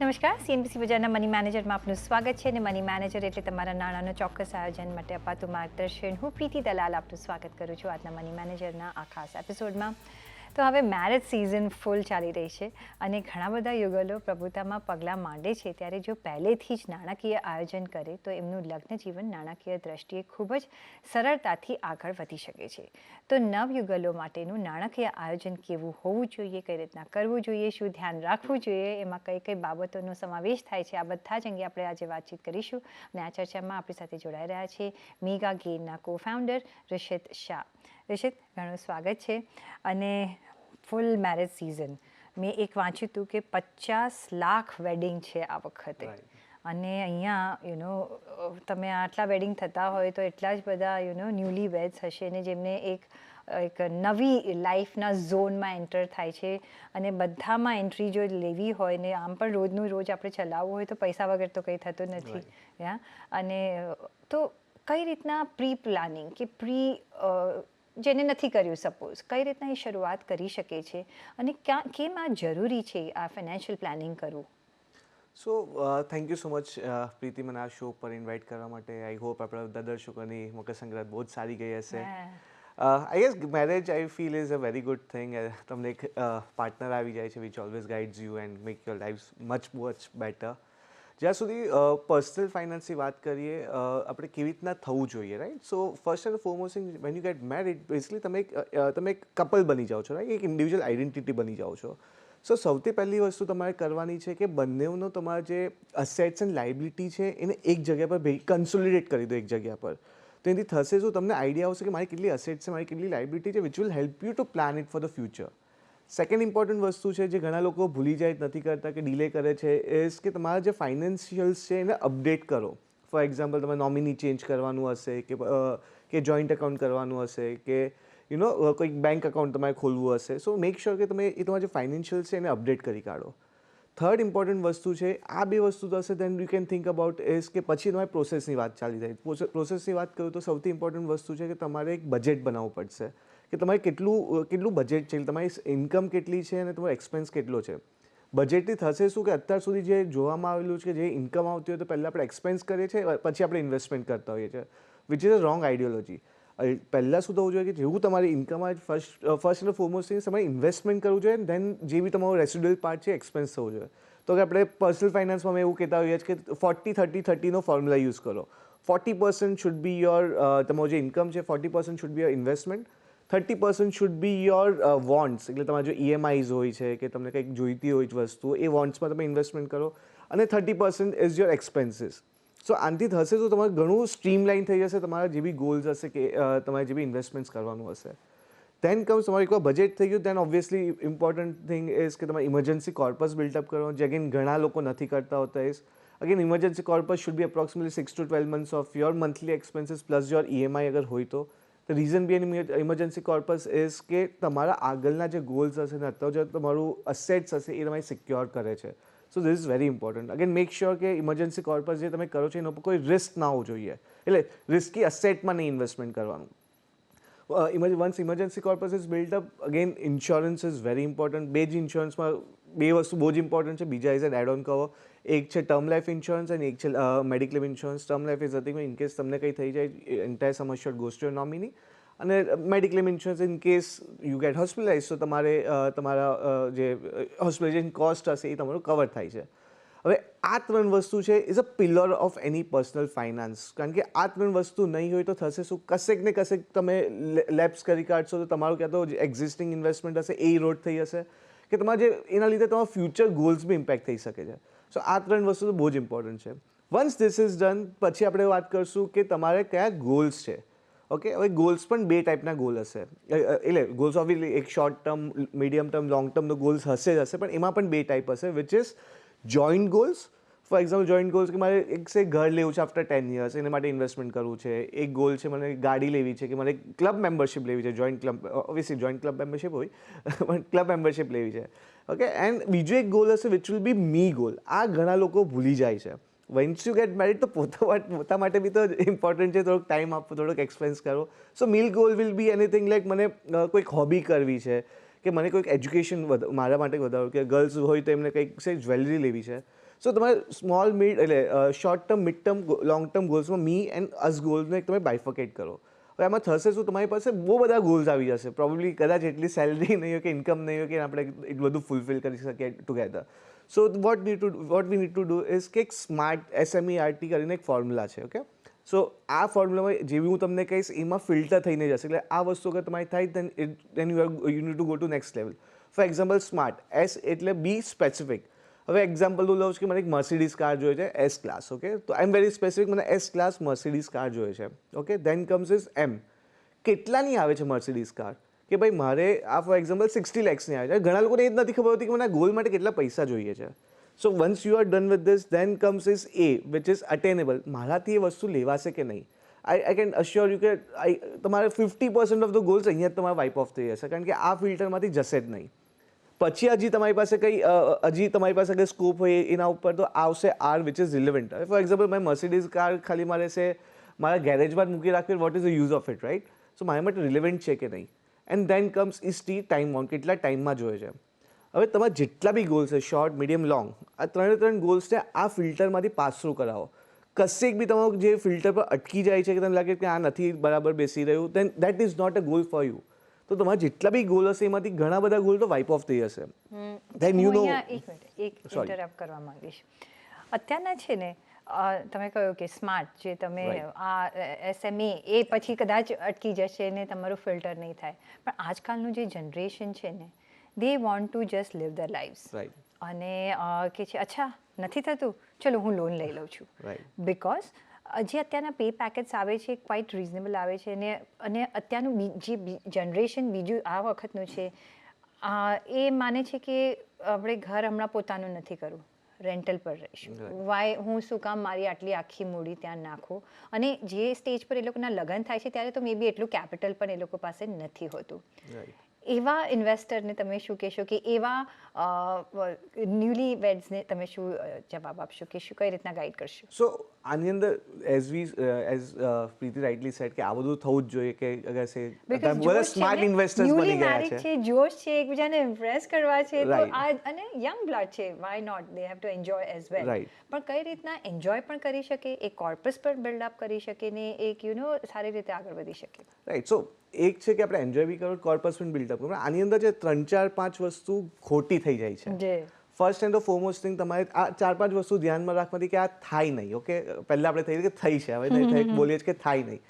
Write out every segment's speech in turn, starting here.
નમસ્કાર. CNBC બજારના money મેનેજરમાં આપનું સ્વાગત છે અને મની મેનેજર એટલે તમારા નાણાંનો ચોક્કસ આયોજન માટે અપાતું માર્ગદર્શન. હું પ્રીતિ દલાલ આપનું સ્વાગત કરું છું આજના મની મેનેજરના આ ખાસ એપિસોડમાં. તો હવે મેરેજ સિઝન ફૂલ ચાલી રહી છે અને ઘણા બધા યુગલો પ્રભુતામાં પગલાં માંડે છે ત્યારે જો પહેલેથી જ નાણાકીય આયોજન કરે તો એમનું લગ્ન જીવન નાણાકીય દ્રષ્ટિએ ખૂબ જ સરળતાથી આગળ વધી શકે છે. તો નવયુગલો માટેનું નાણાકીય આયોજન કેવું હોવું જોઈએ, કઈ રીતના કરવું જોઈએ, શું ધ્યાન રાખવું જોઈએ, એમાં કઈ કઈ બાબતોનો સમાવેશ થાય છે, આ બધા જ અંગે આપણે આજે વાતચીત કરીશું. અને આ ચર્ચામાં આપણી સાથે જોડાઈ રહ્યા છે મેગા ગેઇનના કો ફાઉન્ડર રિશિત શાહ. રિશિત, ઘણું સ્વાગત છે. અને ફૂલ મેરેજ સિઝન, મેં એક વાંચ્યું હતું કે 50 લાખ વેડિંગ છે આ વખતે. અને અહીંયા તમે આટલા વેડિંગ થતા હોય તો એટલા જ બધા ન્યૂલી વેડ્સ હશે ને જેમને એક નવી લાઈફના ઝોનમાં એન્ટર થાય છે. અને બધામાં એન્ટ્રી જો લેવી હોય ને આમ પણ રોજનું રોજ આપણે ચલાવવું હોય તો પૈસા વગર તો કંઈ થતું નથી. અને તો કઈ રીતના પ્રી પ્લાનિંગ કે જેને નથી કર્યું સપોઝ, કઈ રીતના એ શરૂઆત કરી શકે છે અને કેમ આ જરૂરી છે આ ફાઇનાન્શિયલ પ્લાનિંગ કરવું? So thank you so much Preeti, મને આ શો પર ઇન્વાઇટ કરવા માટે. આઈ હોપ આપણા બધા દર્શકોની મકર સંક્રાંત બહુ જ સારી ગઈ હશે. I guess marriage I feel is a very good thing. તમને એક પાર્ટનર આવી જાય છે which always guides you and make your life much better. જ્યાં સુધી પર્સનલ ફાઇનાન્સની વાત કરીએ, આપણે કેવી રીતના થવું જોઈએ, right? So first and foremost thing, when you get married, basically તમે એક કપલ બની જાઓ છો, રાઈટ? એક ઇન્ડિવિજ્યુઅલ આઈડેન્ટિટી બની જાઓ છો. સો સૌથી પહેલી વસ્તુ તમારે કરવાની છે કે બંનેનો તમારા જે અસેટ્સ એન્ડ લાયબિલિટી છે એને એક જગ્યા પર કન્સોલિડેટ કરી દો એક જગ્યા પર. તો એનાથી થશે શું, તમને આઈડિયા આવશે કે મારી કેટલી અસેટ્સ છે, મારી કેટલી લાયબિલિટી છે, which will help you to plan it for the future. Second important વસ્તુ છે જે ઘણા લોકો ભૂલી જાય, નથી કરતા કે ડિલે કરે છે, ઇઝ કે તમારા જે ફાઇનાન્શિયલ્સ છે એને અપડેટ કરો. ફોર એક્ઝામ્પલ, તમારે નોમિની ચેન્જ કરવાનું હશે કે જોઈન્ટ એકાઉન્ટ કરવાનું હશે કે કોઈક બેંક એકાઉન્ટ તમારે ખોલવું હશે. સો મેક શ્યોર કે તમે એ તમારા જે ફાઇનાન્શિયલ છે એને અપડેટ કરી કાઢો. થર્ડ ઇમ્પોર્ટન્ટ વસ્તુ છે, આ બે વસ્તુ થશે then you can think about is કે પછી તમારે પ્રોસેસની વાત ચાલી જાય. પ્રોસેસની વાત કરું તો સૌથી ઇમ્પોર્ટન્ટ વસ્તુ છે કે તમારે એક બજેટ બનાવવું પડશે કે તમારે કેટલું બજેટ છે, તમારી ઇન્કમ કેટલી છે અને તમારો એક્સપેન્સ કેટલો છે. બજેટથી થશે શું કે અત્યાર સુધી જે જોવામાં આવેલું છે કે જે ઇન્કમ આવતી હોય તો પહેલાં આપણે એક્સપેન્સ કરીએ છીએ, પછી આપણે ઇન્વેસ્ટમેન્ટ કરતા હોઈએ છીએ, which is a wrong ideology. પહેલાં શું થવું જોઈએ કે જેવું તમારી ઇન્કમ આવે ફર્સ્ટ એન્ડ ફોરમોસ્ટ થિંગ તમારે ઇન્વેસ્ટમેન્ટ કરવું જોઈએ, ધેન જે બી તમારો રેસિડ્યુઅલ પાર્ટ છે એક્સપેન્સ થવું જોઈએ. તો કે આપણે પર્સનલ ફાઇનાન્સમાં અમે એવું કહેતા હોઈએ છીએ કે 40-30-30નો ફોર્મ્યુલા યુઝ કરો. 40% શુડ બી યોર, તમારું જે ઇન્કમ છે 40% should be your investment, 30% should be your wants, એટલે તમારા જો EMIs હોય છે કે તમને કંઈક જોઈતી હોય વસ્તુ, એ વોન્ટ્સમાં તમે ઇન્વેસ્ટમેન્ટ કરો, અને 30% ઇઝ યોર એક્સપેન્સીસ. સો આનાથી થશે તો તમારે ઘણું સ્ટ્રીમલાઇન થઈ જશે તમારા જે બી ગોલ્સ હશે કે તમારે જે બી ઇન્વેસ્ટમેન્ટ્સ કરવાનું હશે. ધેન કમ્સ તમારું એકવાર બજેટ થઈ ગયું, then obviously important thing is કે તમારે ઇમરજન્સી કોર્પસ બિલ્ડઅપ કરવાનો, જે અગેન ઘણા લોકો નથી કરતા હોતા. Is again emergency corpus should be approximately 6 to 12 months of your monthly expenses plus your EMI અગર હોય તો. The reason be emergency corpus is કે તમારા આગળના જે ગોલ્સ હશે ને અત્યારે જે તમારું અસેટ્સ હશે એ તમારી સિક્યોર કરે છે. So this is very important. Again make sure કે ઇમરજન્સી કોર્પસ જે તમે કરો છો એનો પર કોઈ રિસ્ક ના હોવું જોઈએ, એટલે રિસ્કી અસેટમાં નહીં ઇન્વેસ્ટમેન્ટ કરવાનું. Once emergency corpus is built up, again insurance is very important. બે જ ઇન્સ્યોરન્સમાં બે વસ્તુ બહુ જ ઇમ્પોર્ટન્ટ છે. બીજા is an add on cover. એક છે ટર્મ લાઈફ ઇન્સ્યોરન્સ અને એક છે mediclaim insurance. Term life is nothing, in case તમને કંઈ થઈ જાય, entire sum assured goes to your nominee. અને mediclaim insurance in case you get hospitalise તો તમારે તમારા જે હોસ્પિટલાઇઝેશન કોસ્ટ હશે એ તમારું કવર થાય છે. હવે આ ત્રણ વસ્તુ છે is a pillar of any personal finance. કારણ કે આ ત્રણ વસ્તુ નહીં હોય તો થશે શું, કશેક ને કશેક તમે લેપ્સ કરી કાઢશો તો તમારું ક્યાં તો એક્ઝિસ્ટિંગ ઇન્વેસ્ટમેન્ટ હશે એ રોડ થઈ જશે, કે તમારા જે એના લીધે તમારા ફ્યુચર ગોલ્સ બી ઇમ્પેક્ટ થઈ શકે છે. સો આ ત્રણ વસ્તુ તો બહુ જ ઇમ્પોર્ટન્ટ છે. વન્સ ધીસ ઇઝ ડન, પછી આપણે વાત કરશું કે તમારે કયા ગોલ્સ છે. ઓકે, હવે ગોલ્સ પણ બે ટાઈપના ગોલ હશે. એટલે ગોલ્સ ઓબ્વિયસલી એક short term, medium term, long ટર્મનો ગોલ્સ હશે જ હશે, પણ એમાં પણ બે ટાઈપ હશે, which is joint goals. For example, joint goals કે મારે એક ઘર લેવું છે આફ્ટર 10 years, એના માટે ઇન્વેસ્ટમેન્ટ કરવું છે. એક ગોલ છે મને ગાડી લેવી છે, કે મને ક્લબ મેમ્બરશિપ લેવી છે, joint club, obviously joint club membership હોય પણ ક્લબ મેમ્બરશિપ લેવી છે. ઓકે, એન્ડ બીજો એક ગોલ હશે which will B me goal. આ ઘણા લોકો ભૂલી જાય છે. વન્સ યુ ગેટ મેરિડ તો પોતા માટે બી તો ઇમ્પોર્ટન્ટ છે, થોડોક ટાઈમ આપો, થોડોક એક્સપેન્સ કરો. So meal goal will be anything like મને કોઈક હોબી કરવી છે, કે મને કોઈક એજ્યુકેશન મારા માટે વધારો, કે ગર્લ્સ હોય તો એમને કંઈક છે જ્વેલરી લેવી છે. સો તમારે સ્મોલ મિડ એટલે short term, mid term, long term ગોલ્સમાં મી એન્ડ અસ ગોલ્સને તમે બાયફર્કેટ કરો. હવે આમાં થશે શું, તમારી પાસે બહુ બધા ગોલ્સ આવી જશે, પ્રોબેબલી કદાચ એટલી સેલરી નહીં હોય કે ઇન્કમ નહીં હોય કે આપણે એટલું બધું ફૂલફિલ કરી શકીએ together. So what we need to do is કે એક સ્માર્ટ SMERT કરીને એક ફોર્મ્યુલા છે. ઓકે, સો આ ફોર્મ્યુલામાં જેવી હું તમને કહીશ એમાં ફિલ્ટર થઈને જશે, એટલે આ વસ્તુ અગર તમારી થાય then you need to go to next level. For example smart, S એટલે બી સ્પેસિફિક. હવે એક્ઝામ્પલ હું લઉં છું કે મને એક મર્સિડીઝ કાર જોઈએ છે S ક્લાસ. ઓકે, તો આઈ એમ વેરી સ્પેસિફિક, મને S ક્લાસ મર્સિડીઝ કાર જોઈએ છે. Okay, then comes is M. કેટલાની આવે છે મર્સિડીઝ કાર, કે ભાઈ મારે આ ફોર એક્ઝામ્પલ 60 lakhsની આવે છે. ઘણા લોકોને એ જ નથી ખબર હોતી કે મને આ ગોલ માટે કેટલા પૈસા જોઈએ છે. So once you are done with this then comes is A which is attainable. મારાથી એ વસ્તુ લેવાશે કે નહીં. આઈ કેન અશ્યોર યુ કે તમારે 50% ઓફ ધ ગોલ્સ અહીંયા જ તમારે વાઇપ ઓફ થઈ જશે, કારણ કે આ ફિલ્ટરમાંથી જશે જ નહીં. પછી હજી તમારી પાસે તમારી પાસે કંઈ સ્કોપ હોય એના ઉપર તો આવશે R which is relevant. For example મારી મર્સિડીઝ કાર ખાલી મારે છે મારા ગેરેજમાં જ મૂકી રાખવી, what is the use of it, right? So મારા માટે રિલેવન્ટ છે કે નહીં. And then comes is T, time bound, કેટલા ટાઈમમાં જોઈએ છે. હવે તમારા જેટલા બી ગોલ્સ છે, શોર્ટ, મીડિયમ, લોંગ, આ ત્રણ ગોલ્સને આ ફિલ્ટરમાંથી પાસ થ્રુ કરાવો. કશેક બી તમારું જે ફિલ્ટર પર અટકી જાય છે કે તમને લાગે કે આ નથી બરાબર બેસી રહ્યું, then that is not a goal for you. તો તમારા જેટલા બી ગોલ હશે એમાંથી ઘણા બધા ગોલ તો વાઇપ ઓફ થઈ જશે. Then you know. એક મિનિટ, એક ઇન્ટરપ્ટ કરવા માંગીશ. અત્યારના છે ને તમે કહ્યું કે સ્માર્ટ જે તમે આ SME એ પછી કદાચ અટકી જશે ને તમારું ફિલ્ટર નહીં થાય, પણ આજકાલનું જે જનરેશન છે ને, they want to just live the lives. અને કે છે અચ્છા નથી થતું, ચલો હું લોન લઈ લઉં છું. બિકોઝ જે અત્યારના પે પેકેટ્સ આવે છે ક્વાઇટ રિઝનેબલ આવે છે, અને અત્યારનું જે જનરેશન બીજું આ વખતનું છે એ માને છે કે આપણે ઘર હમણાં પોતાનું નથી કરવું, રેન્ટલ પર રહીશું. વાય હું શું કામ મારી આટલી આખી મૂડી ત્યાં નાખું. અને જે સ્ટેજ પર એ લોકોના લગ્ન થાય છે ત્યારે તો મે બી એટલું કેપિટલ પણ એ લોકો પાસે નથી હોતું. એવા ઇન્વેસ્ટરને તમે શું કહેશો, કે એવા ન્યૂલી વેડ્સને તમે શું જવાબ આપશો, કે શું કઈ રીતના ગાઈડ કરશો? સો આની અંદર એઝ પ્રીતિ રાઇટલી સેડ કે આ બધું થવું જ જોઈએ, કે અગર સે બધા સ્માર્ટ ઇન્વેસ્ટર્સ બની ગયા છે, જોશ છે, એકબીજાને ઇમ્પ્રેસ કરવા છે, તો આ અને યંગ બ્લડ છે, why not, they have to enjoy as well. પણ કઈ રીતના એન્જોય પણ કરી શકે, એક કોર્પસ પર બિલ્ડઅપ કરી શકે ને એક સારી રીતે આગળ વધી શકે. રાઈટ. સો એક છે કે આપણે એન્જોય બી કરો, કોર્પસ પણ બિલ્ડઅપ કરો. આની અંદર જે 3-4-5 વસ્તુ ખોટી થઈ જાય છે. ફર્સ્ટ એન્ડ ફોરમોસ્ટ થિંગ, તમારે આ 4-5 વસ્તુ ધ્યાનમાં રાખવાથી કે આ થાય નહીં. ઓકે, પહેલાં આપણે થઈ કે થઈ છે, હવે બોલીએ કે થાય નહીં.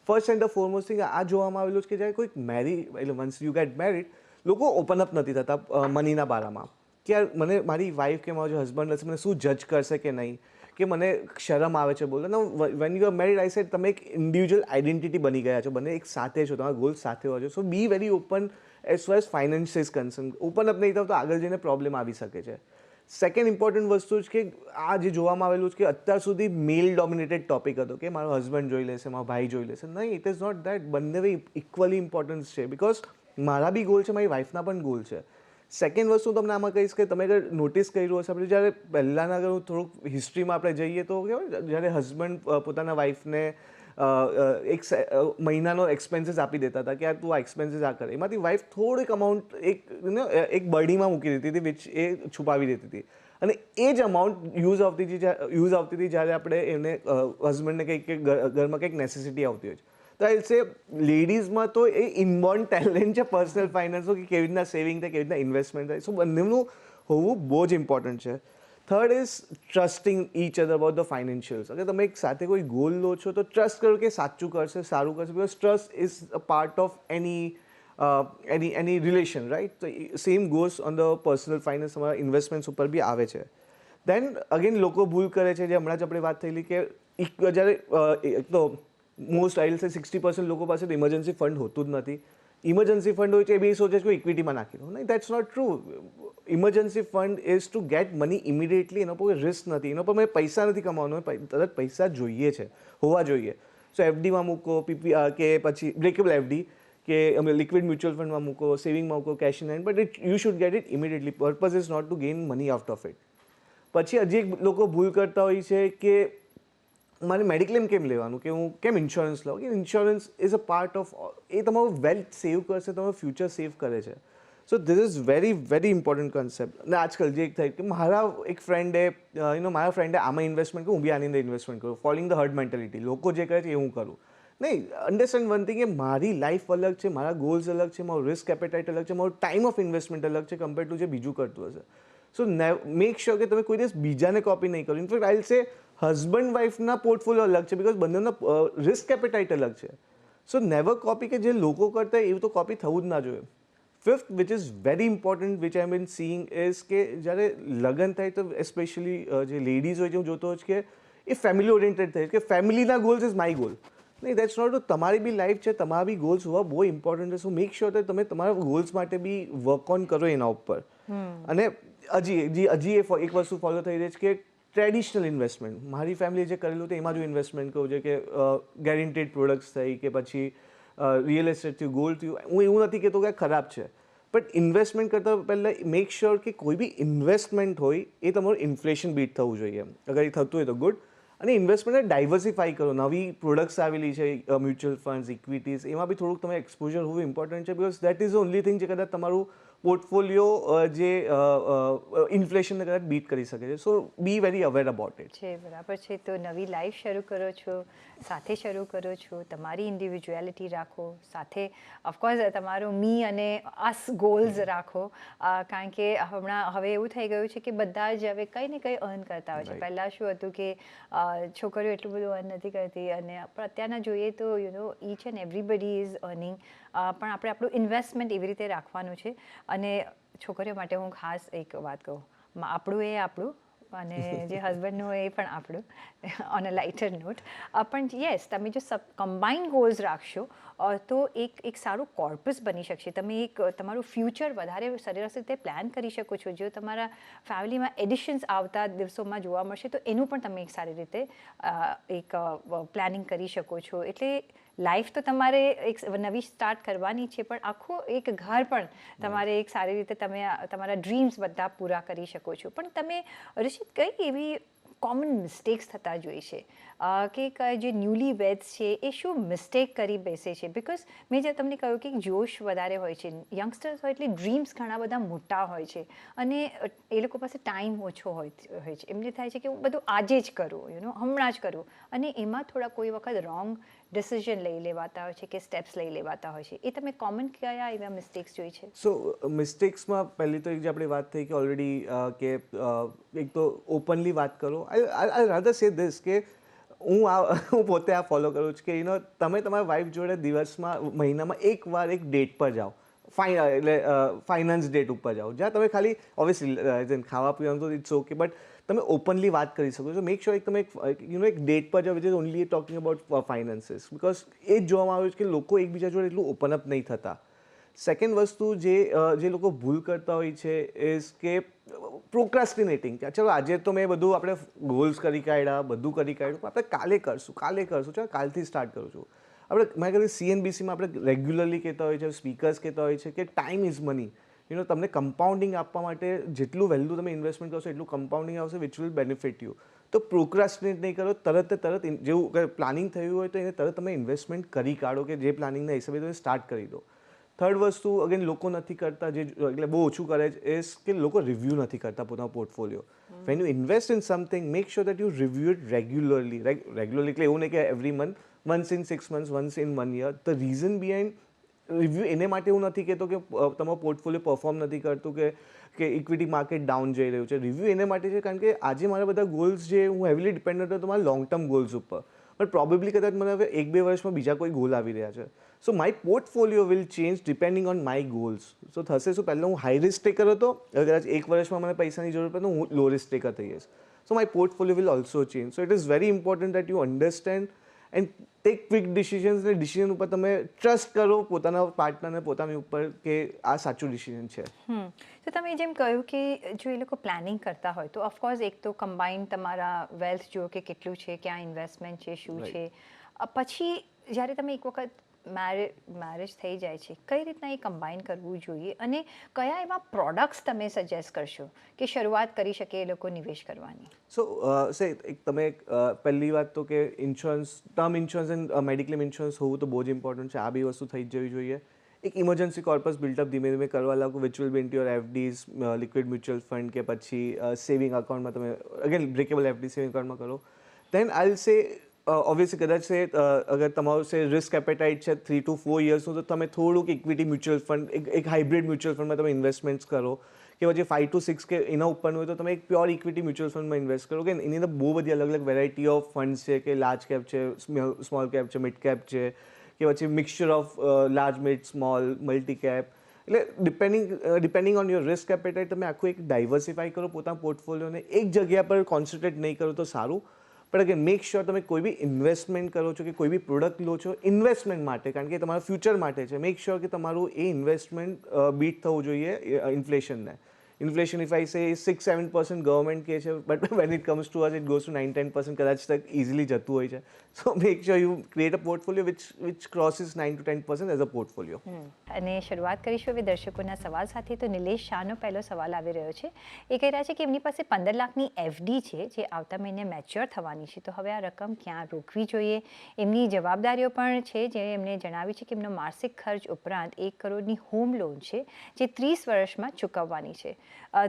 ફર્સ્ટ એન્ડ ફોરમોસ્ટ થિંગ આ જોવામાં આવેલું છે કે જ્યારે કોઈક એટલે વન્સ યુ ગેટ મેરિડ, લોકો ઓપન અપ નથી થતા મનીના બારામાં, કે મને મારી વાઈફ કે મારો જે હસબન્ડ હશે મને શું જજ કરશે કે નહીં, કે મને શરમ આવે છે બોલો. When you are married, I said તમે એક ઇન્ડિવિજ્યુઅલ આઈડેન્ટિટી બની ગયા છો, બંને એક સાથે છો, તમારા ગોલ સાથે હોય છે. So be very open as far as finance is concern. Open up નહીં થાવ તો આગળ જઈને પ્રોબ્લેમ આવી શકે છે. સેકન્ડ ઇમ્પોર્ટન્ટ વસ્તુ છે કે આ જે જોવામાં આવેલું છે કે અત્યાર સુધી મેલ ડોમિનેટેડ ટોપિક હતો, કે મારો હસબન્ડ જોઈ લેશે, મારો ભાઈ જોઈ લેશે. નહીં, ઇટ ઇઝ નોટ દેટ. બંને ઇક્વલી ઇમ્પોર્ટન્સ છે, બિકોઝ મારા બી ગોલ છે, મારી વાઈફના પણ ગોલ છે. સેકન્ડ વસ્તુ તમને આમાં કહીશ કે તમે અગર નોટિસ કર્યું હશે, આપણે જ્યારે પહેલાંના અગર થોડુંક હિસ્ટ્રીમાં આપણે જઈએ તો કહેવાય જ્યારે હસબન્ડ પોતાના વાઈફને એક મહિનાનો એક્સપેન્સીસ આપી દેતા હતા કે યાર તું આ એક્સપેન્સીસ આ કરે, એમાંથી વાઈફ થોડીક અમાઉન્ટ એક બરડીમાં મૂકી દેતી હતી, વિચ એ છુપાવી દેતી હતી. અને એ જ અમાઉન્ટ યુઝ આવતી હતી જ્યારે આપણે એને હસબન્ડને કંઈક ઘરમાં કંઈક નેસેસિટી આવતી હોય છે. તો આઈ સે લેડીઝમાં તો એ ઇનબોર્ન ટેલેન્ટ છે પર્સનલ ફાઇનાન્સનો, કે કેવી રીતના સેવિંગ થાય, કેવી રીતના ઇન્વેસ્ટમેન્ટ થાય. સો બંનેનું હોવું બહુ જ ઇમ્પોર્ટન્ટ છે. Third is trusting each other about the ફાઇનાન્શિયલ્સ. અગર તમે એક સાથે કોઈ ગોલ લો છો તો ટ્રસ્ટ કરો કે સાચું કરશે, સારું કરશે, because trust is a part of any relation, right? તો same goes on the personal finance, તમારા ઇન્વેસ્ટમેન્ટ્સ ઉપર બી આવે છે. દેન અગેન લોકો ભૂલ કરે છે, જે હમણાં જ આપણે વાત થયેલી કે જ્યારે એક તો મોસ્ટ આઈ વિલ સે 60% લોકો પાસે તો ઇમરજન્સી ફંડ હોતું જ નથી. ઇમરજન્સી ફંડ હોય છે એ બી સોચે છે કે ઇક્વિટીમાં નાખી દો. નહીં, that's not true. Emergency fund is to get money immediately. એના પર કોઈ રિસ્ક નથી, એના પર મેં પૈસા નથી કમાવાનો, તરત પૈસા જોઈએ છે, હોવા જોઈએ. સો એફડીમાં મૂકો, કે પછી બ્રેકેબલ એફડી, કે લિક્વિડ મ્યુચ્યુઅલ ફંડમાં મૂકો, સેવિંગમાં મૂકો, cash in hand, but you should get it immediately. Purpose is not to gain money out of it. પછી હજી એક લોકો ભૂલ કરતા હોય છે કે મારે મેડિક્લેમ કેમ લેવાનું, કે હું કેમ ઇન્સ્યોરન્સ લઉં, કે insurance is a part of, એ તમારું વેલ્થ સેવ કરશે, તમારું ફ્યુચર સેવ કરે છે. So this is very important concept. અને આજકાલ જે એક થાય કે મારા એક ફ્રેન્ડે મારા ફ્રેન્ડે આમાં ઇન્વેસ્ટમેન્ટ કરું, હું બી આની અંદર ઇન્વેસ્ટમેન્ટ કરું, ફોલોઈંગ ધ હર્ડ મેન્ટેલિટી, લોકો જે કહે છે એ હું કરું. નહીં, અન્ડરસ્ટેન્ડ વન થિંગ કે મારી લાઈફ અલગ છે, મારા ગોલ્સ અલગ છે, મારું રિસ્ક એપેટાઇટ અલગ છે, મારું ટાઈમ ઓફ ઇન્વેસ્ટમેન્ટ અલગ છે કમ્પેર ટુ જે બીજું કરતું હશે. સો મેક શ્યોર કે તમે કોઈ દિવસ બીજાને કોપી નહીં કરો. In fact I will say husband વાઈફના પોર્ટફોલિયો અલગ છે બિકોઝ બંનેના રિસ્ક એપેટાઇટ અલગ છે. સો નેવર કોપી, કે જે લોકો કરતા હોય એવું તો કોપી થવું જ ના જોઈએ. Fifth which is very important which I been seeing is કે જ્યારે લગ્ન થાય તો એસ્પેશિયલી જે લેડીઝ હોય છે, હું જોતો હોઉં છું કે એ ફેમિલી ઓરિએન્ટેડ થાય કે ફેમિલીના ગોલ્સ ઇઝ માય ગોલ. નહીં, દેટ્સ નોટ. તમારી બી લાઈફ છે, તમારા બી ગોલ્સ હોવા બહુ ઇમ્પોર્ટન્ટ છે. સો મેક શ્યોર કે તમે તમારા ગોલ્સ માટે બી વર્ક ઓન કરો એના ઉપર. અને હજી એક વસ્તુ ફોલો થઈ રહી છે કે ટ્રેડિશનલ ઇન્વેસ્ટમેન્ટ. મારી ફેમિલીએ જે કરેલું હતું એમાં જો ઇન્વેસ્ટમેન્ટ કહું છે કે ગેરંટેડ પ્રોડક્ટ્સ થઈ કે પછી રિયલ એસ્ટેટ થયું, ગોલ્ડ થયું. હું એવું નથી કહેતો કે ખરાબ છે, બટ ઇન્વેસ્ટમેન્ટ કરતાં પહેલાં મેક શ્યોર કે કોઈ બી ઇન્વેસ્ટમેન્ટ હોય એ તમારું ઇન્ફ્લેશન બીટ થવું જોઈએ. અગર એ થતું હોય તો ગુડ. અને ઇન્વેસ્ટમેન્ટને ડાયવર્સિફાઈ કરો. નવી પ્રોડક્ટ્સ આવેલી છે, મ્યુચ્યુઅલ ફંડ્સ, ઇક્વિટીઝ, એમાં બી થોડુંક તમે એક્સપોઝર હોવું ઇમ્પોર્ટન્ટ છે because that is the only thing જે કદાચ તમારું પોર્ટફોલિયો જે ઇન્ફ્લેશનને કદાચ બીટ કરી શકે છે. So be very aware about it. છે, બરાબર છે. તો નવી લાઈફ શરૂ કરો છો, સાથે શરૂ કરો છો, તમારી ઇન્ડિવિજ્યુઆલિટી રાખો, સાથે ઓફકોર્સ તમારું મી અને અસ ગોલ્સ રાખો. કારણ કે હવે એવું થઈ ગયું છે કે બધા જ હવે કંઈ ને કંઈ અર્ન કરતા હોય છે. પહેલાં શું હતું કે છોકરીઓ એટલું બધું અર્ન નથી કરતી, અને અત્યારના જોઈએ તો each and everybody is earning. પણ આપણે આપણું ઇન્વેસ્ટમેન્ટ એવી રીતે રાખવાનું છે. અને છોકરીઓ માટે હું ખાસ એક વાત કહું, આપણું એ આપણું, અને જે હસબન્ડનું હોય એ પણ આપણું, ઓન અ લાઇટર નોટ. પણ યસ, તમે જો કમ્બાઇન્ડ ગોલ્સ રાખશો તો એક સારું કોર્પસ બની શકશે. તમે તમારું ફ્યુચર વધારે સરસ રીતે પ્લાન કરી શકો છો. જો તમારા ફેમિલીમાં એડિશન્સ આવતા દિવસોમાં જોવા મળશે તો એનું પણ તમે એક સારી રીતે એક પ્લાનિંગ કરી શકો છો. એટલે લાઈફ તો તમારે એક નવી સ્ટાર્ટ કરવાની છે, પણ આખું એક ઘર પણ તમારે એક સારી રીતે તમે તમારા ડ્રીમ્સ બધા પૂરા કરી શકો છો. પણ તમે ઋષિત, કઈ એવી કોમન મિસ્ટેક્સ થતા જોઈએ છે કે જે ન્યૂલી વેડ્સ છે એ શું મિસ્ટેક કરી બેસે છે? બિકોઝ મેં જે તમને કહ્યું કે જોશ વધારે હોય છે, યંગસ્ટર્સ હોય એટલે ડ્રીમ્સ ઘણા બધા મોટા હોય છે, અને એ લોકો પાસે ટાઈમ ઓછો હોય છે. એમને થાય છે કે હું બધું આજે જ કરું, હમણાં જ કરું, અને એમાં થોડા કોઈ વખત રોંગ ડિસિઝન લઈ લેવાતા હોય છે કે સ્ટેપ્સ લઈ લેવાતા હોય છે. એ તમે કોમન કયા એવા મિસ્ટેક્સ જોઈ છે? સો મિસ્ટેક્સમાં પહેલી તો એક જે આપણી વાત થઈ કે ઓલરેડી કે એક તો ઓપનલી વાત કરો. આઈ રાધર સે ધીસ કે હું પોતે આ ફોલો કરું છું કે તમે તમારા વાઈફ જોડે દિવસમાં, મહિનામાં એકવાર એક ડેટ પર જાઓ. એટલે ફાઇનાન્સ ડેટ ઉપર જાઓ, જ્યાં તમે ખાલી ઓબ્વિયસલી ખાવા પીવાનું તો ઇટ્સ ઓકે, બટ તમે ઓપનલી વાત કરી શકો છો. મેક શ્યોર તમે એક ડેટ પર જાઓ which is only talking about finances, because એ જ જોવામાં આવ્યું છે કે લોકો એકબીજા જોડે એટલું ઓપન અપ નહીં થતા. સેકન્ડ વસ્તુ જે લોકો ભૂલ કરતા હોય છે ઇઝ કે પ્રોક્રાસ્ટિનેટિંગ. કે ચલો આજે તો મેં બધું આપણે ગોલ્સ કરી કાઢ્યા, બધું કરી કાઢ્યું, આપણે કાલે કરશું, ચાલો કાલથી સ્ટાર્ટ કરું છું. મેં કીધું CNBCમાં આપણે રેગ્યુલરલી કહેતા હોય છે, સ્પીકર્સ કહેતા હોય છે કે ટાઈમ ઇઝ મની. તમને કમ્પાઉન્ડિંગ આપવા માટે જેટલું વહેલું તમે ઇન્વેસ્ટમેન્ટ કરશો એટલું કમ્પાઉન્ડિંગ આવશે વિચ વિલ બેનિફિટ યુ. તો પ્રોક્રાસ્ટિનેટ નહીં કરો, તરત જેવું પ્લાનિંગ થયું હોય તો એને તરત તમે ઇન્વેસ્ટમેન્ટ કરી કાઢો કે જે પ્લાનિંગના હિસાબે તમે સ્ટાર્ટ કરી દો. થર્ડ વસ્તુ અગેન લોકો નથી કરતા, જે એટલે બહુ ઓછું કરે છે, ઇઝ કે લોકો રિવ્યૂ નથી કરતા પોતાનો portfolio. When you invest in something, make sure that you review it regularly. એટલે એવું નહીં કે every month, once in 6 months, once in 1 year. The reason behind review એને માટે હું નથી કહેતો કે તમારો પોર્ટફોલિયો પરફોર્મ નથી કરતું કે ઇક્વિટી માર્કેટ ડાઉન જઈ રહ્યું છે. રિવ્યૂ એને માટે છે કારણ કે આજે મારા બધા ગોલ્સ જે હું હેવીલી ડિપેન્ડન્ટ હતો મારા લોંગ ટર્મ ગોલ્સ ઉપર, બટ પ્રોબેબલી કદાચ મને હવે 1-2 વર્ષમાં બીજા કોઈ ગોલ આવી રહ્યા છે. So my portfolio will change depending on my goals. So થશે શું, પહેલાં હું હાઈ રિસ્ક ટેકર હતો, હવે કદાચ 1 વર્ષમાં મને પૈસાની જરૂર પડે તો હું લો રિસ્ક ટેકર થઈ જઈશ. So my portfolio will also change. So it is very important that you understand and take quick decisions. અને ડિસિઝન ઉપર તમે ટ્રસ્ટ કરો પોતાના પાર્ટનરને, પોતાની ઉપર કે આ સાચું ડિસિઝન છે. તો તમે જેમ કહ્યું કે જો એ લોકો પ્લાનિંગ કરતા હોય તો ઓફકોર્સ એક તો કમ્બાઇન્ડ તમારા વેલ્થ જુઓ કે કેટલું છે, ક્યાં ઇન્વેસ્ટમેન્ટ છે, શું છે. પછી જ્યારે તમે એક વખત મેરેજ થઈ જાય છે, કઈ રીતના એ કમ્બાઇન કરવું જોઈએ, અને કયા એવા પ્રોડક્ટ્સ તમે સજેસ્ટ કરશો કે શરૂઆત કરી શકે એ લોકો નિવેશ કરવાની? સો તમે પહેલી વાત તો કે insurance, term insurance and mediclaim insurance હોવું તો બહુ જ ઇમ્પોર્ટન્ટ છે. આ બી વસ્તુ થઈ જ જવી જોઈએ. એક ઇમરજન્સી કોર્પસ બિલ્ટઅપ ધીમે ધીમે કરવા લાગો, which will be in your FDs, liquid mutual fund કે પછી સેવિંગ અકાઉન્ટમાં તમે અગેન બ્રેકેબલ એફડી સેવિંગ અકાઉન્ટમાં કરો, દેન આઈ વિલ સે ઓબ્વિયસલી કદાચ છે અગર તમારું છે રિસ્ક એપેટાઇટ છે 3 to 4 યર્સનું, તો તમે થોડુંક ઇક્વિટી મ્યુચ્યુઅલ ફંડ, એક હાઇબ્રિડ મ્યુચ્યુઅલ ફંડમાં તમે ઇન્વેસ્ટમેન્ટ્સ કરો, કે પછી 5 to 6 કે એના ઉપરનું હોય તો તમે એક પ્યોર ઇક્વિટી મ્યુચ્યુઅલ ફંડમાં ઇન્વેસ્ટ કરો, કે એની અંદર બહુ બધી અલગ અલગ વેરાયટી ઓફ ફંડ્સ છે, કે લાર્જ કેપ છે, સ્મોલ કેપ છે, મિડ કેપ છે, કે પછી mixture of large, mid, small, multi cap. એટલે depending on your risk appetite તમે આખું એક ડાયવર્સિફાઈ કરો પોતાના પોર્ટફોલિયોને, એક જગ્યા પર કોન્સન્ટ્રેટ નહીં કરો તો સારું. પણ અગેન મેક શ્યોર તમે કોઈ બી ઇન્વેસ્ટમેન્ટ કરો છો કે કોઈ બી પ્રોડક્ટ લો છો ઇન્વેસ્ટમેન્ટ માટે, કારણ કે તમારા ફ્યુચર માટે છે, મેક શ્યોર કે તમારું એ ઇન્વેસ્ટમેન્ટ બીટ થવું જોઈએ ઇન્ફ્લેશનને. ઇન્ફ્લેશન ઇફ આઈ સે 6-7% ગવર્મેન્ટ કહે છે, but when it comes to us it goes to 9-10% કદાચ તક ઇઝીલી જતું હોય છે. So make sure you create a portfolio which crosses 9 to 10% as a portfolio. અને શરૂઆત કરીશું હવે દર્શકોના સવાલ સાથે. તો નિલેશ શાહનો પહેલો સવાલ આવી રહ્યો છે. એ કહી રહ્યા છે કે એમની પાસે 15 લાખની એફડી છે જે આવતા મહિને મેચ્યોર થવાની છે, તો હવે આ રકમ ક્યાં રોકવી જોઈએ? એમની જવાબદારીઓ પણ છે, જે એમને જણાવી છે કે એમનો માસિક ખર્ચ ઉપરાંત 1 કરોડની હોમ લોન છે જે 30 વર્ષમાં ચૂકવવાની છે.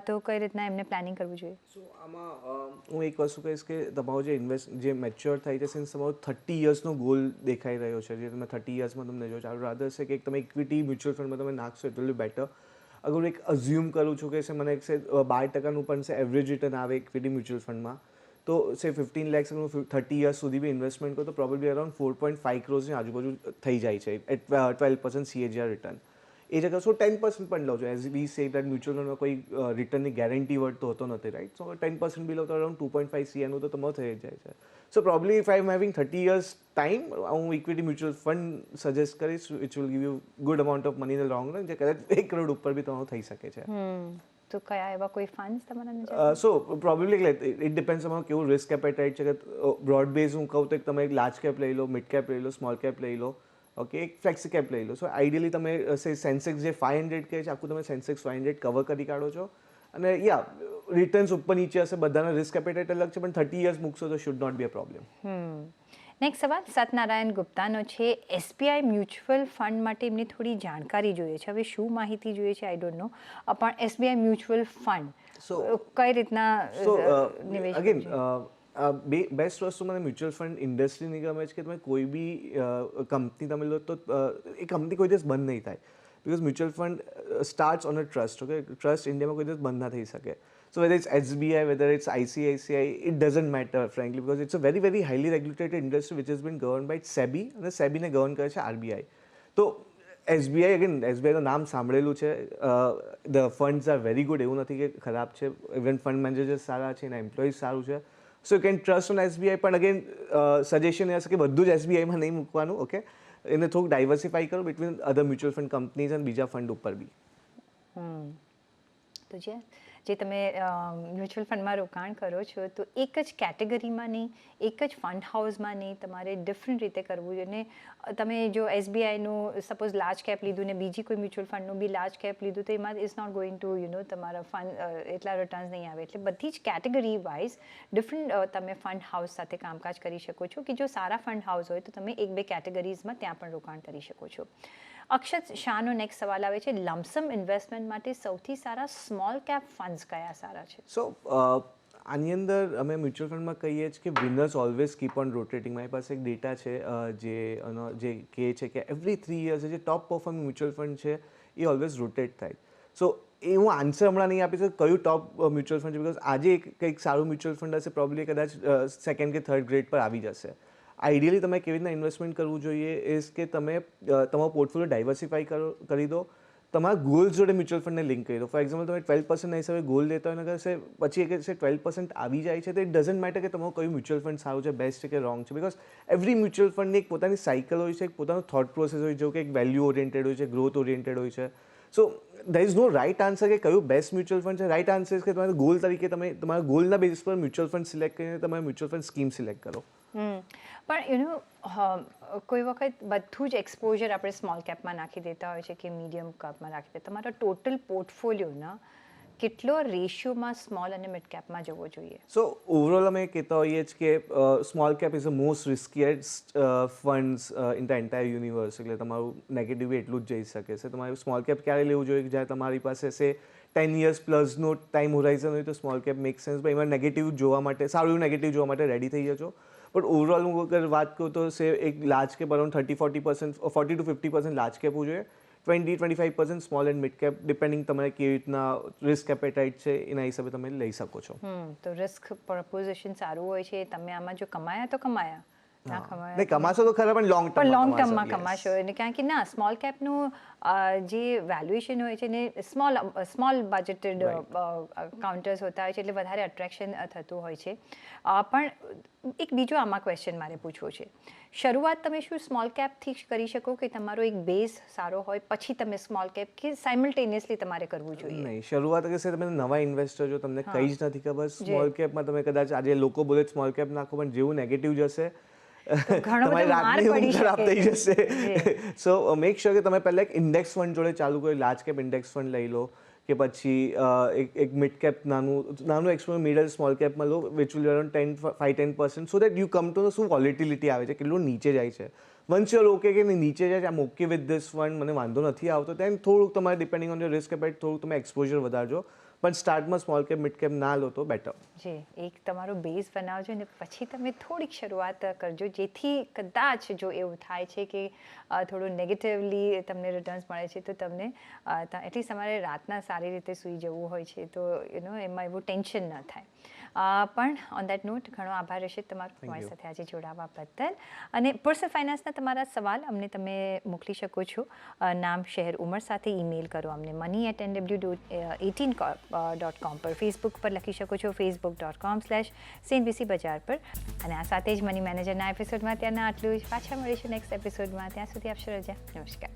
તો કઈ રીતના એમને પ્લાનિંગ કરવું જોઈએ? સો આમાં હું એક વસ્તુ કહીશ કે તમારું જે મેચ્યોર થાય છે, સિન્સ તમારો 30 યર્સનો ગોલ દેખાઈ રહ્યો છે, જે તમે 30 યર્સમાં તમને જો ચાલુ રાધર છે કે તમે ઇક્વિટી મ્યુચ્યુઅલ ફંડમાં તમે નાખશો ઇટ વિલ બી બેટર. અગર હું એક અઝ્યુમ કરું છું કે મને એક 12% પણ છે એવરેજ રિટર્ન આવે ઇક્વિટી મ્યુચ્યુઅલ ફંડમાં, તો સે 15 lakhs 30 યર્સ સુધી બી ઇન્વેસ્ટમેન્ટ કરો તો પ્રોબેબલી અરાઉન્ડ 4.5 crores આજુબાજુ થઈ જાય છે એટ 12% CAGR રિટર્ન. એ જગ્યા સો 10% પણ લો છો, as V say that mutual ફંડમાં કોઈ રિટર્નની ગેરંટી વર્ડ તો હોતો નથી, રાઈટ? સો 10% બી લો તો અરાઉન્ડ 2.5 CA નું તો તમારું થઈ જાય છે. So probably if I am having 30 years time, હું ઇક્વિટી મ્યુચ્યુઅલ ફંડ સજેસ્ટ કરીશ which will give you good amount of money in the long run, જે કદાચ 1 કરોડ ઉપર બી તમારું થઈ શકે છે. તો કયા એવા કોઈ ફંડ્સ તમારા નજરમાં? સો પ્રોબેબલી ઇટ ડિપેન્ડ્સ તમારું કેવું રિસ્ક એપેટાઇટ છે. કે બ્રોડ બેઝ હું કહું તો તમે એક લાર્જ કેપ લઈ લો, મિડ કેપ લઈ લો, સ્મોલ કેપ લઈ લો, ઓકે, એક ફ્લેક્સી કેપ લઈ લો. સો આઈડિયલી તમે સેન્સેક્સ જે 500 કહે છે આખું તમે સેન્સેક્સ 500 કવર કરી કાઢો છો, અને યા રિટર્ન્સ ઉપર નીચે હશે, બધાના રિસ્ક એપેટાઇટ અલગ છે, પણ 30 years મૂકશો તો should not be a problem. Next સવાલ સતનારાયણ ગુપ્તાનો છે. SBI મ્યુચ્યુઅલ ફંડ માટે એમને થોડી જાણકારી જોઈએ છે. હવે શું માહિતી જોઈએ છે આઈ ડોન્ટ નો, પણ SBI મ્યુચ્યુઅલ ફંડ કઈ રીતના નિવેશ અગેન કરવું? બેસ્ટ વસ્તુ મને મ્યુચ્યુઅલ ફંડ ઇન્ડસ્ટ્રીની ગમે છે કે તમે કોઈ બી કંપની તમે લો તો એ કંપની કોઈ દિવસ બંધ નહીં થાય, because mutual fund starts on a trust. Okay, trust ઇન્ડિયામાં કોઈ દિવસ બંધ ના થઈ શકે. So whether it's SBI, whether it's ICICI, it doesn't matter frankly, because it's a very very highly regulated industry which has been governed by SEBI, અને SEBI ને govern કરે છે RBI. તો SBI નું નામ સાંભળેલું છે, the funds are very good, એવું નથી કે ખરાબ છે, ઇવન ફંડ મેનેજર્સ સારા છે, એના એમ્પ્લોઈઝ સારું છે. So you can trust on SBI, પણ અગેન સજેશન એ હશે કે બધું જ SBIમાં નહીં મૂકવાનું. ઓકે, એને થોડુંક ડાયવર્સિફાઈ કરો બિટવીન અધર મ્યુચ્યુઅલ ફંડ કંપનીઝ અને બીજા ફંડ ઉપર બી. તો જે તમે મ્યુચ્યુઅલ ફંડમાં રોકાણ કરો છો તો એક જ કેટેગરીમાં નહીં, એક જ ફંડ હાઉસમાં નહીં, તમારે ડિફરન્ટ રીતે કરવું જોઈએ. તમે જો SBIનું સપોઝ લાર્જ કેપ લીધું ને બીજી કોઈ મ્યુચ્યુઅલ ફંડનું બી લાર્જ કેપ લીધું તો એમાં ઇઝ નોટ ગોઈંગ ટુ તમારા ફંડ એટલા રિટર્ન્સ નહીં આવે. એટલે બધી જ કેટેગરી વાઇઝ ડિફરન્ટ તમે ફંડ હાઉસ સાથે કામકાજ કરી શકો છો, કે જો સારા ફંડ હાઉસ હોય તો તમે 1-2 કેટેગરીઝમાં ત્યાં પણ રોકાણ કરી શકો છો. અક્ષત શાહનો નેક્સ્ટ સવાલ આવે છે. લમસમ ઇન્વેસ્ટમેન્ટ માટે સૌથી સારા સ્મોલ કેપ ફંડ્સ કયા સારા છે? સો આની અંદર અમે મ્યુચ્યુઅલ ફંડમાં કહીએ છીએ કે winners always keep on rotating. મારી પાસે એક ડેટા છે જે કહે છે કે એવરી 3 years જે ટોપ પરફોર્મિંગ મ્યુચ્યુઅલ ફંડ છે એ ઓલવેઝ રોટેટ થાય. સો એ હું આન્સર હમણાં નહીં આપી શકું કયું ટોપ મ્યુચ્યુઅલ ફંડ છે, બિકોઝ આજે કંઈક સારું મ્યુચ્યુઅલ ફંડ હશે, પ્રોબ્લી કદાચ 2nd કે 3rd ગ્રેડ પર આવી જશે. આઈડિયલી તમે કેવી રીતના ઇન્વેસ્ટમેન્ટ કરવું જોઈએ ઇઝ કે તમે તમારો પોર્ટફોલિયો ડાયવર્સિફાઈ કરી દો, તમારા ગોલ્સ જોડે મ્યુચ્યુઅલ ફંડને લિંક કરી દો. ફોર એક્ઝામ્પલ તમે 12%ના હિસાબે ગોલ લેતા હોય અને કહેશે પછી એ 12% આવી જાય છે, તો ઇટ ડઝન્ટ મેટર કે તમારું કયું મ્યુચ્યુઅલ ફંડ સારું છે, બેસ્ટ છે કે રોંગ છે, બિકોઝ એવરી મ્યુચ્યુઅલ ફંડની એક પોતાની સાયકલ હોય છે, એક પોતાનો થોટ પ્રોસેસ હોય છે, જો કે એક વેલ્યુ ઓરિએન્ટેડ હોય છે, ગ્રોથ ઓરિએન્ટેડ હોય છે. સો there is no right answer કે કયું બેસ્ટ મ્યુચ્યુઅલ ફંડ છે. રાઇટ આન્સર કે તમારા ગોલ તરીકે તમે તમારા ગોલના બેઝ પર મ્યુચ્યુઅલ ફંડ સિલેક્ટ કરીને તમારે મ્યુચ્યુઅલ ફંડ સ્કીમ સિલેક્ટ કરો. પણ કોઈ વખત બધું જ એક્સપોઝર આપણે સ્મોલ કેપમાં નાખી દેતા હોય છે કે મીડિયમ કેપમાં નાખી દેતા. તમારા ટોટલ પોર્ટફોલિયોના કેટલો રેશિયોમાં સ્મોલ અને મિડ કેપમાં જવો જોઈએ? સો ઓવરઓલ અમે કહેતા હોઈએ જ કે small cap is a most riskiest funds in the entire universe. એટલે તમારું નેગેટિવ એટલું જ જઈ શકે છે. તમારે સ્મોલ કેપ ક્યારે લેવું જોઈએ? જ્યારે તમારી પાસે 10 years પ્લસનો ટાઈમ હોરાઇઝન હોય તો સ્મોલ કેપ મેક સેન્સ. પણ એમાં નેગેટિવ જોવા માટે, સારું એવું નેગેટિવ જોવા માટે રેડી થઈ જજો. પણ ઓવરઓલ હું અગર વાત કરું તો એક large cap around 30-40%, 40 to 50% large cap હોવું જોઈએ, 20-25% small and mid cap, depending તમારે કેવી રીતના રિસ્ક એપેટાઇટ છે એના હિસાબે તમે લઈ શકો છો. તો રિસ્ક પ્રપોઝિશન સારું હોય છે. તમે આમાં જો કમાયા તો કમાયા, ના કમાયા નહીં કમાશો તો ખરા, પણ લોંગ ટર્મમાં કમાશો. અને કારણ કે ના સ્મોલ કેપનું જે વેલ્યુએશન હોય છે ને સ્મોલ બજેટેડ કાઉન્ટર્સ હોતા હોય છે, એટલે વધારે અટ્રેક્શન થતું હોય છે. પણ એક બીજો આમાં ક્વેશ્ચન મારે પૂછવો છે. શરૂઆત તમે શું સ્મોલ કેપથી જ કરી શકો કે તમારો એક બેઝ સારો હોય પછી તમે સ્મોલ કેપ, કે સાયમલ્ટેનિયસલી તમારે કરવું જોઈએ? નહીં, શરૂઆત કરશે તમે નવા ઇન્વેસ્ટર જો, તમને કંઈ જ નથી ખબર. સ્મોલ કેપમાં તમે કદાચ આજે લોકો બોલે સ્મોલ કેપ નાખો, પણ જેવું નેગેટિવ જશે તમારી રાતની ઊંઘ ખરાબ થઈ જશે. સો મેક શ્યોર કે તમે પહેલાં એક ઇન્ડેક્સ ફંડ જોડે ચાલુ કરો. લાર્જ કેપ ઇન્ડેક્સ ફંડ લઈ લો, કે પછી એક મિડ કેપ નાનું એક્સપોઝર મિડલ સ્મોલ કેપમાં લો, which will around 5-10%, so that you come to know શું વોલેટિલિટી આવે છે, કેટલું નીચે જાય છે. વન્સ યુ આર ઓકે કે નીચે જાય છે, આમ ઓકે વિથ ધીસ ફંડ, મને વાંધો નથી આવતો, then થોડુંક તમારે depending on your risk appetite થોડુંક તમે એક્સપોઝર વધારજો. પણ સ્ટાર્ટમાં સ્મોલ કેપ મિડ કેપ ના લો તો બેટર. જી, એક તમારો બેઝ બનાવજો ને પછી તમે થોડીક શરૂઆત કરજો, જેથી કદાચ જો એવું થાય છે કે થોડું નેગેટિવલી તમને રિટર્ન્સ મળે છે તો તમને એટલીસ્ટ તમારે રાતના સારી રીતે સૂઈ જવું હોય છે તો એમાં એવું ટેન્શન ન થાય. પણ ઓન દેટ નોટ ઘણો આભાર રહેશે તમારો અમારી સાથે આજે જોડાવા બદલ. અને પર્સનલ ફાઇનાન્સના તમારા સવાલ અમને તમે મોકલી શકો છો. નામ, શહેર, ઉંમર સાથે ઈમેલ કરો અમને money@nw18.com પર. ફેસબુક પર લખી શકો છો, facebook.com/CNBC બજાર પર. અને આ સાથે જ મની મેનેજરના એપિસોડમાં ત્યાંના આટલું જ. પાછા મળીશું નેક્સ્ટ એપિસોડમાં. ત્યાં સુધી આપશો રજા. નમસ્કાર.